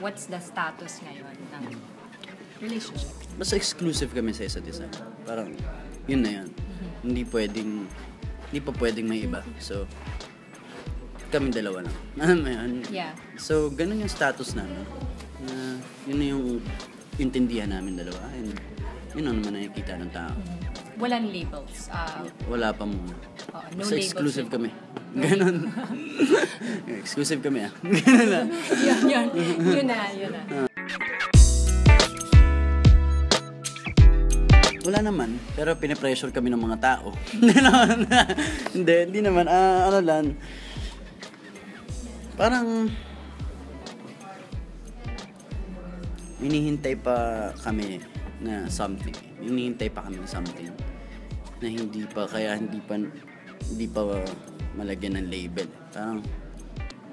what's the status ngayon ng relationship? Basta exclusive kami sa isa't isa. Parang, yun na yun. Hindi pa pwedeng may iba. So, kami dalawa lang. Ano mo yun? Yeah. So, ganun yung status namin. Yun na yung intindihan namin dalawa. And yun ang naman nakikita ng tao. Walang labels. Wala pa muna. No Basta labels. exclusive kami. Ganun. Exclusive kami Ganun lang. Yun na. Wala naman, pero pinipressure kami ng mga tao. Hindi naman. Ano lang. Parang hinihintay pa kami na something. Hinihintay pa kami ng something na hindi pa malagyan ng label. Parang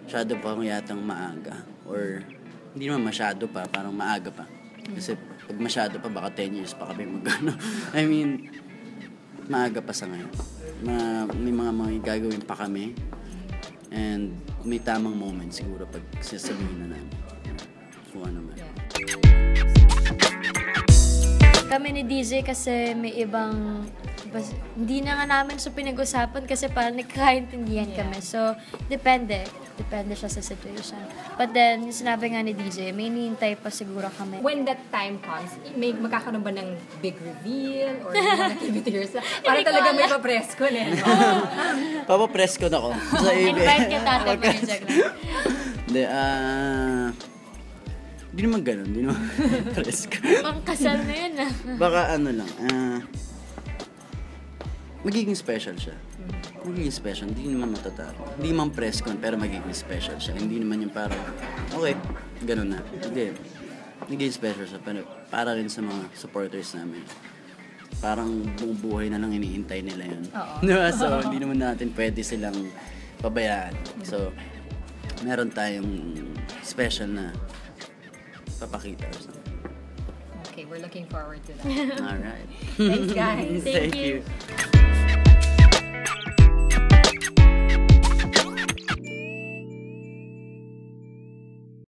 masyado pa yatang maaga. Or hindi naman masyado pa, parang maaga pa. Kasi pag masyado pa, baka 10 years pa kami magano. I mean, maaga pa sa ngayon. May mga gagawin pa kami. And may tamang moment siguro pag sasabihin na namin. Kung ano man. Kami ni DJ kasi may ibang hindi na nga namin siya pinag-usapan kasi parang nagkakaintindihan kami. So, depende siya sa situation. But then, yung sinabi nga ni DJ, may hinihintay pa siguro kami. When that time comes, may magkakaroon ba ng big reveal or activity yourself? Para talaga may pa-press ko na. Papapress ko na ko. Sa Invite kita, Ate Marjag. Hindi naman ganun. Hindi naman press ko. Pangkasal na yun Baka ano lang. Magiging special siya. Magiging special. Hindi naman matatalo. Hindi naman press con, pero magiging special siya. Hindi naman yung parang, okay, ganun na. Hindi. Magiging special siya. Pero para rin sa mga supporters namin. Parang buong buhay na lang iniintay nila yun. Diba? So, hindi naman natin pwede silang pabayaan. So, meron tayong special na papakita or something. Okay, we're looking forward to that. Alright. Thanks, guys. Thank Thank you. you.